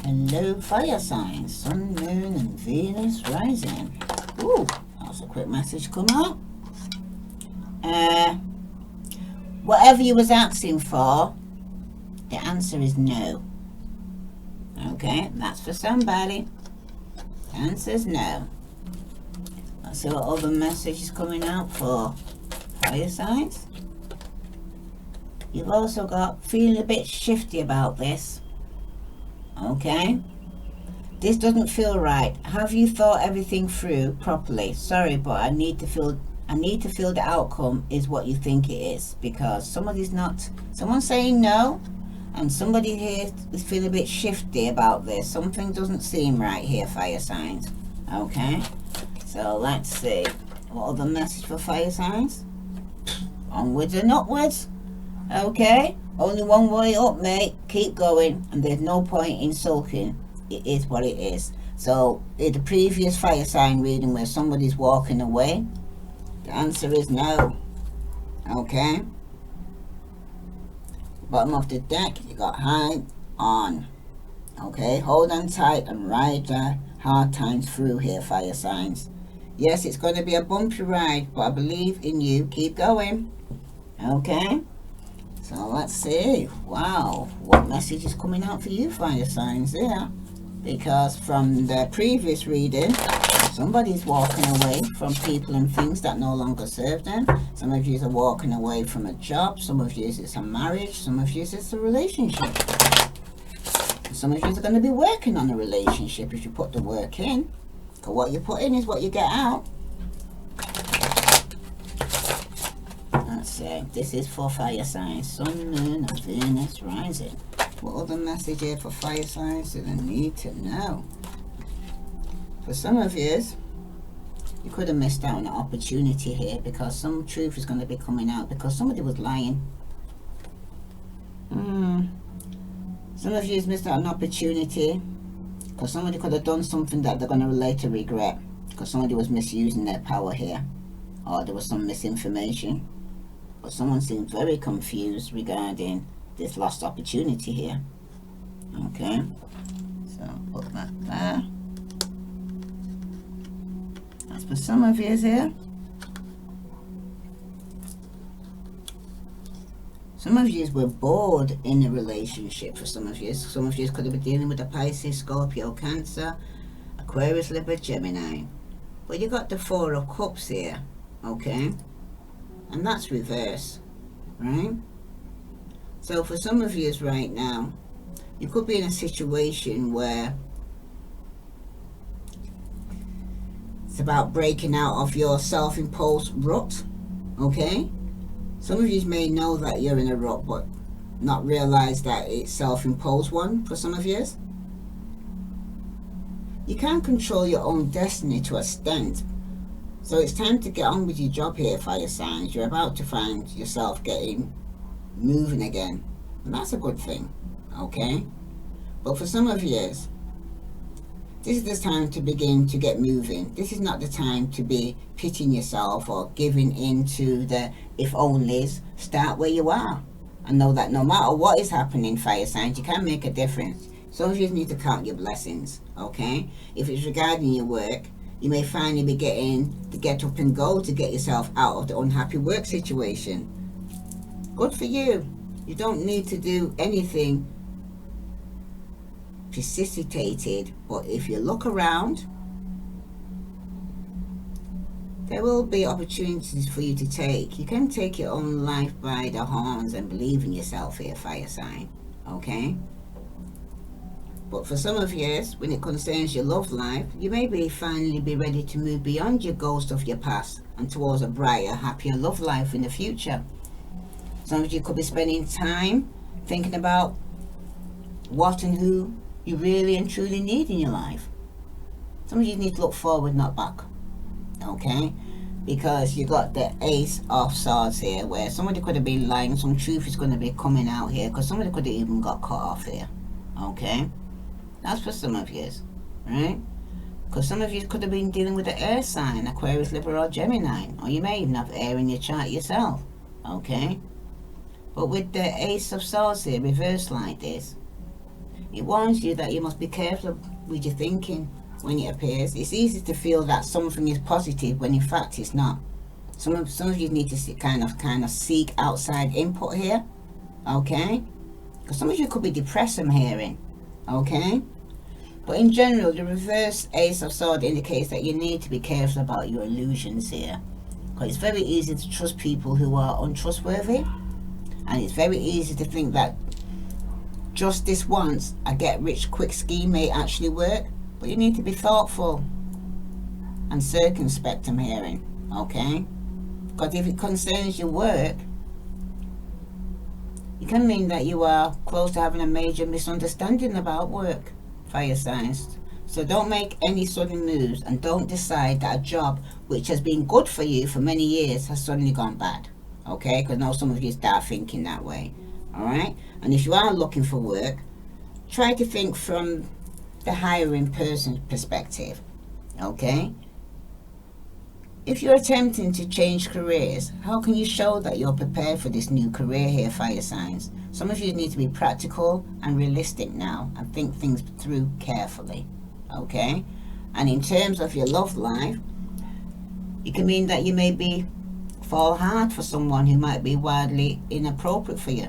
Hello, fire signs, Sun, Moon, and Venus rising. Ooh, that's a quick message come up. Whatever you was asking for, the answer is no. Okay, that's for somebody. The answer is no. Let's see what other message is coming out for fire signs. You've also got feeling a bit shifty about this. Okay, this doesn't feel right. Have you thought everything through properly? Sorry, but I need to feel the outcome is what you think it is, because someone's saying no, and somebody here is feeling a bit shifty about this. Something doesn't seem right here, fire signs. Okay, so let's see what other message for fire signs. Onwards and upwards. Okay, only one way up, mate. Keep going, and there's no point in sulking. It is what it is. So in the previous fire sign reading where somebody's walking away, the answer is no. Okay, bottom of the deck, you got high on. Okay, hold on tight and ride the hard times through here, fire signs. Yes, it's going to be a bumpy ride, but I believe in you. Keep going. Okay, so let's see. Wow, what message is coming out for you, fire signs there? Because from the previous reading, somebody's walking away from people and things that no longer serve them. Some of you are walking away from a job. Some of you it's a marriage. Some of you it's a relationship. Some of you are going to be working on a relationship if you put the work in. Because what you put in is what you get out. Let's see. This is for fire signs. Sun, Moon, and Venus rising. What other message here for fire signs do they need to know? For some of you could have missed out on an opportunity here, because some truth is going to be coming out because somebody was lying. Some of you missed out on an opportunity because somebody could have done something that they're going to later regret, because somebody was misusing their power here, or there was some misinformation. But someone seems very confused regarding this lost opportunity here. Okay, so put that there. That's for some of you here. Some of you were bored in a relationship. For some of you could have been dealing with a Pisces, Scorpio, Cancer, Aquarius, Libra, Gemini. But you got the Four of Cups here, okay? And that's reverse, right? So for some of you right now, you could be in a situation where it's about breaking out of your self-imposed rut, okay? Some of you may know that you're in a rut, but not realize that it's self-imposed one for some of you. You can't control your own destiny to an extent. So it's time to get on with your job here, fire signs. You're about to find yourself getting moving again. And that's a good thing, okay? But for some of you, this is the time to begin to get moving. This is not the time to be pitying yourself or giving into the if onlys. Start where you are and know that no matter what is happening, fire signs, you can make a difference. Some of you need to count your blessings, okay? If it's regarding your work, you may finally be getting to get up and go to get yourself out of the unhappy work situation. Good for you. You don't need to do anything precipitated, but if you look around, there will be opportunities for you to take. You can take your own life by the horns and believe in yourself here, fire sign, okay? But for some of you, when it concerns your love life, you may finally be ready to move beyond your ghost of your past and towards a brighter, happier love life in the future. Some of you could be spending time thinking about what and who you really and truly need in your life. Some of you need to look forward, not back, okay? Because you got the Ace of Swords here, where somebody could have been lying. Some truth is going to be coming out here, because somebody could have even got cut off here, okay? That's for some of you, right? Because some of you could have been dealing with the air sign, Aquarius, Libra, or Gemini, or you may even have air in your chart yourself, okay? But with the Ace of Swords here, reversed like this, It warns you that you must be careful with your thinking when it appears. It's easy to feel that something is positive when in fact it's not. Some of you need to see, kind of seek outside input here, okay? Because some of you could be depressed, I'm hearing, okay? But in general, the reverse Ace of Swords indicates that you need to be careful about your illusions here. Because it's very easy to trust people who are untrustworthy. And it's very easy to think that just this once, a get-rich-quick scheme may actually work. But you need to be thoughtful and circumspect, I'm hearing, okay? Because if it concerns your work, it can mean that you are close to having a major misunderstanding about work, fire signs. So don't make any sudden moves, and don't decide that a job which has been good for you for many years has suddenly gone bad, okay? Because now some of you start thinking that way, all right? And if you are looking for work, try to think from the hiring person's perspective, okay? If you're attempting to change careers, how can you show that you're prepared for this new career here, fire signs? Some of you need to be practical and realistic now and think things through carefully, okay? And in terms of your love life, it can mean that you may fall hard for someone who might be wildly inappropriate for you.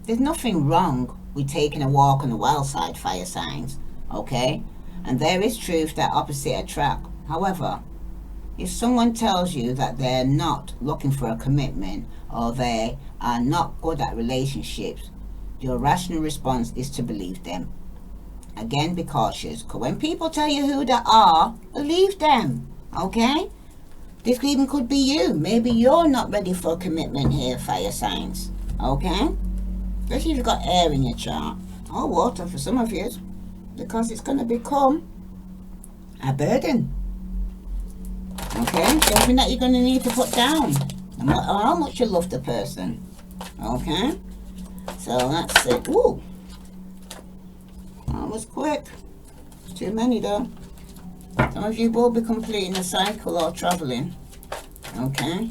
There's nothing wrong with taking a walk on the wild side, fire signs, okay? And there is truth that opposite attract. However, if someone tells you that they're not looking for a commitment or they are not good at relationships, your rational response is to believe them. Again, be cautious, because when people tell you who they are, believe them, okay? This even could be you. Maybe you're not ready for a commitment here, fire signs, okay? Especially if you've got air in your chart, or water for some of you, because it's going to become a burden. Okay, something that you're going to need to put down, or how much you love the person. Okay, so that's it. Ooh, that was quick. Too many though. Some of you will be completing a cycle or traveling. Okay,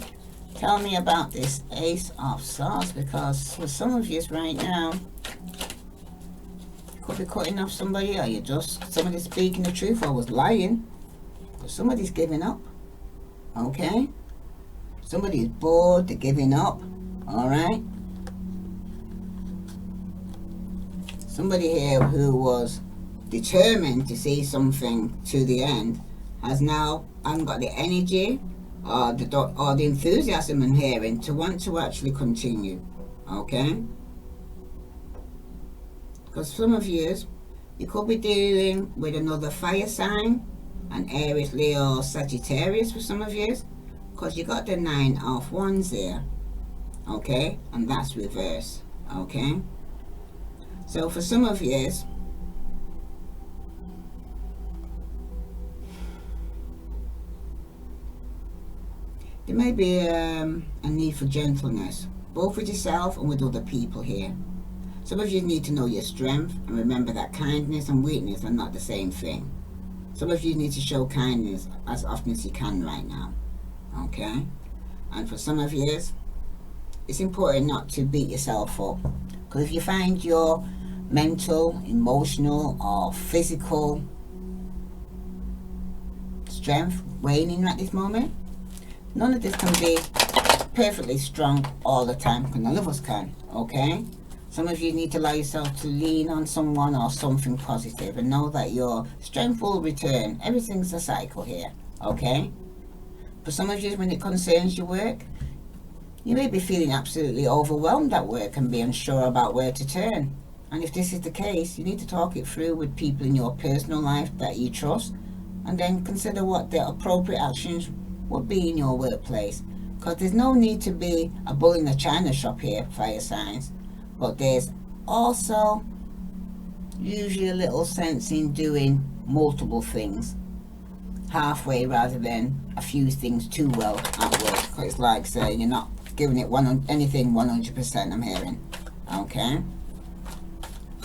tell me about this Ace of Swords, because for some of you right now, you could be cutting off somebody, or you just somebody's speaking the truth or was lying, but somebody's giving up. Okay, somebody's bored, they're giving up, all right? Somebody here who was determined to see something to the end has now hasn't got the energy or the enthusiasm in hearing to want to actually continue, okay? Because some of you could be dealing with another fire sign, an Aries, Leo, Sagittarius for some of you, because you got the 9 of Wands there, okay, and that's reverse, okay? So for some of you, there may be a need for gentleness, both with yourself and with other people here. Some of you need to know your strength and remember that kindness and weakness are not the same thing. Some of you need to show kindness as often as you can right now, okay? And for some of you, it's important not to beat yourself up, because if you find your mental, emotional, or physical strength waning at this moment, none of this can be perfectly strong all the time, because none of us can, okay? Some of you need to allow yourself to lean on someone or something positive and know that your strength will return. Everything's a cycle here, okay? For some of you, when it concerns your work, you may be feeling absolutely overwhelmed at work and be unsure about where to turn. And if this is the case, you need to talk it through with people in your personal life that you trust, and then consider what the appropriate actions would be in your workplace. Because there's no need to be a bull in a china shop here, fire signs. But there's also usually a little sense in doing multiple things halfway rather than a few things too well at work. Because it's like saying you're not giving it anything 100%, I'm hearing. Okay?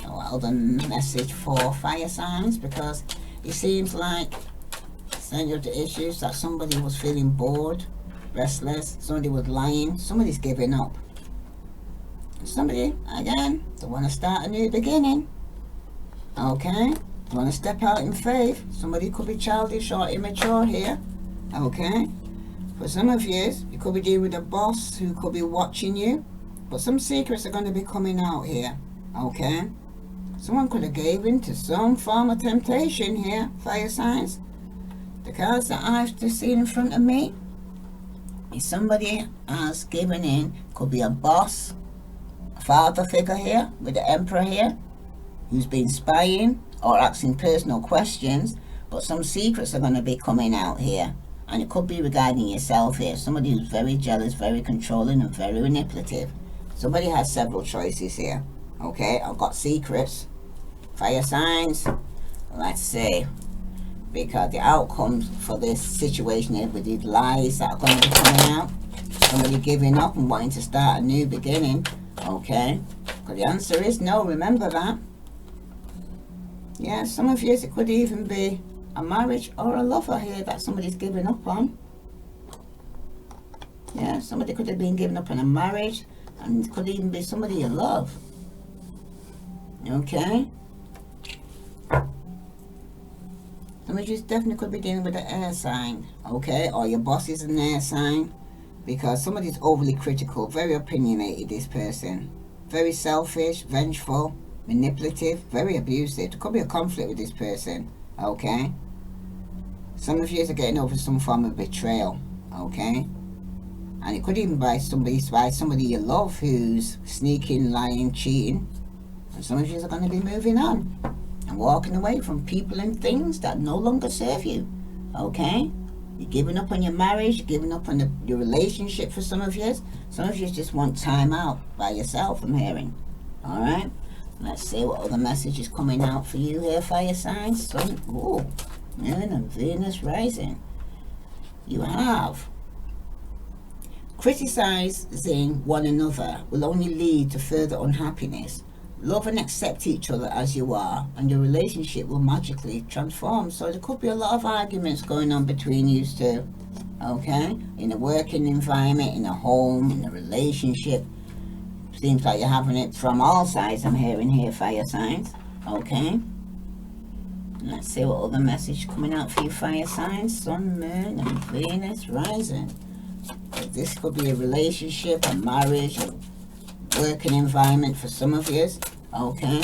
So I'll the message for fire signs, because it seems like center of the issues that somebody was feeling bored, restless, somebody was lying, somebody's giving up. Somebody, again, they want to start a new beginning. Okay? You want to step out in faith. Somebody could be childish or immature here. Okay? For some of you, you could be dealing with a boss who could be watching you. But some secrets are going to be coming out here. Okay? Someone could have gave in to some form of temptation here, fire signs. The cards that I've just seen in front of me is somebody has given in. Could be a boss, a father figure here with the Emperor here, who's been spying or asking personal questions. But some secrets are going to be coming out here. And it could be regarding yourself here. Somebody who's very jealous, very controlling, and very manipulative. Somebody has several choices here. Okay, I've got secrets. Fire signs. Let's see. Because the outcomes for this situation is with these lies that are going to be coming out. Somebody giving up and wanting to start a new beginning. Okay. But the answer is no. Remember that. Yeah, some of you, it could even be a marriage or a lover here that somebody's giving up on. Yeah, somebody could have been giving up on a marriage, and it could even be somebody you love. Okay? Some of you definitely could be dealing with an air sign. Okay? Or your boss is an air sign. Because somebody's overly critical, very opinionated, this person. Very selfish, vengeful, manipulative, very abusive. There could be a conflict with this person. Okay? Some of you are getting over some form of betrayal. Okay? And it could even be somebody you love who's sneaking, lying, cheating. And some of you are going to be moving on and walking away from people and things that no longer serve you. Okay? You're giving up on your marriage, giving up on your relationship for some of you. Some of you just want time out by yourself, I'm hearing. Alright? Let's see what other message is coming out for you here, fire signs. Sun, ooh, Moon and Venus rising. You have criticizing one another will only lead to further unhappiness. Love and accept each other as you are, and your relationship will magically transform. So there could be a lot of arguments going on between you two. Okay? In a working environment, in a home, in a relationship. Seems like you're having it from all sides, I'm hearing here, fire signs. Okay? Let's see what other message coming out for you, fire signs. Sun, Moon, and Venus rising. This could be a relationship, a marriage, a working environment for some of you. Okay?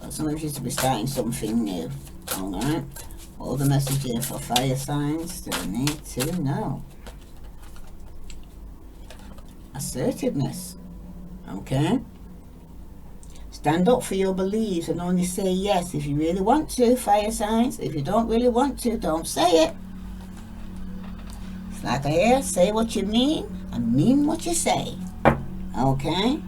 But some of you to be starting something new. Alright? What other message here for fire signs do you need to know? Assertiveness. Okay? Stand up for your beliefs and only say yes if you really want to, fire signs. If you don't really want to, don't say it. It's like I hear, say what you mean and mean what you say. Okay?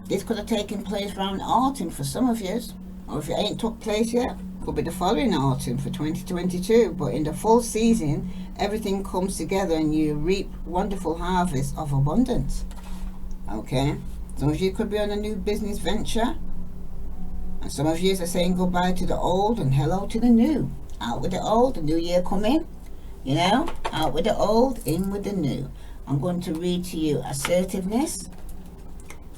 This could have taken place around autumn for some of you. Or if it ain't took place yet, could be the following autumn for 2022. But in the full season, everything comes together and you reap wonderful harvests of abundance. Okay? Some of you could be on a new business venture. And some of you are saying goodbye to the old and hello to the new. Out with the old, the new year coming. You know? Out with the old, in with the new. I'm going to read to you assertiveness.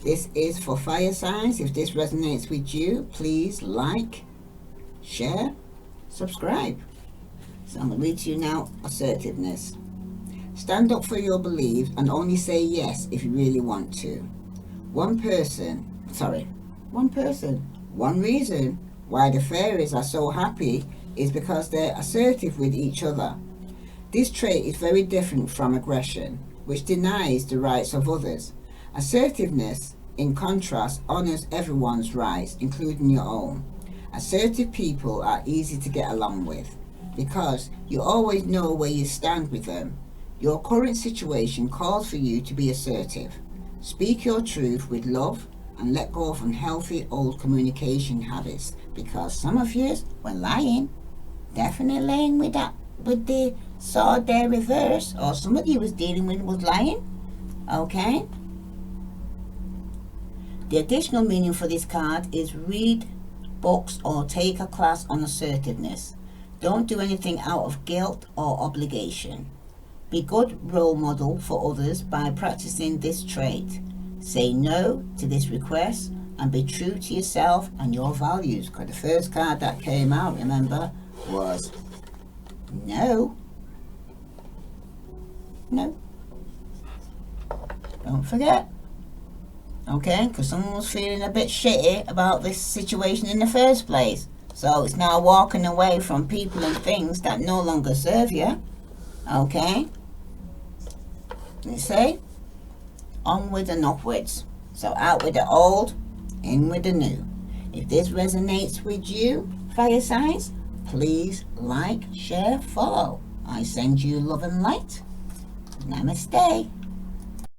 This is for fire signs. If this resonates with you, please like, share, subscribe. So I'm going to read to you now assertiveness. Stand up for your beliefs and only say yes if you really want to. One reason why the fairies are so happy is because they're assertive with each other. This trait is very different from aggression, which denies the rights of others. Assertiveness, in contrast, honors everyone's rights, including your own. Assertive people are easy to get along with because you always know where you stand with them. Your current situation calls for you to be assertive. Speak your truth with love and let go of unhealthy old communication habits, because some of you were lying, definitely lying with the sword there reverse, or somebody was dealing with was lying. Okay? The additional meaning for this card is read books or take a class on assertiveness. Don't do anything out of guilt or obligation. Be good role model for others by practicing this trait. Say no to this request and be true to yourself and your values. Because the first card that came out, remember, was no. No. Don't forget. Okay, because someone was feeling a bit shitty about this situation in the first place. So it's now walking away from people and things that no longer serve you. Okay? You see? Onwards and upwards. So out with the old, in with the new. If this resonates with you, fire signs, please like, share, follow. I send you love and light. Namaste.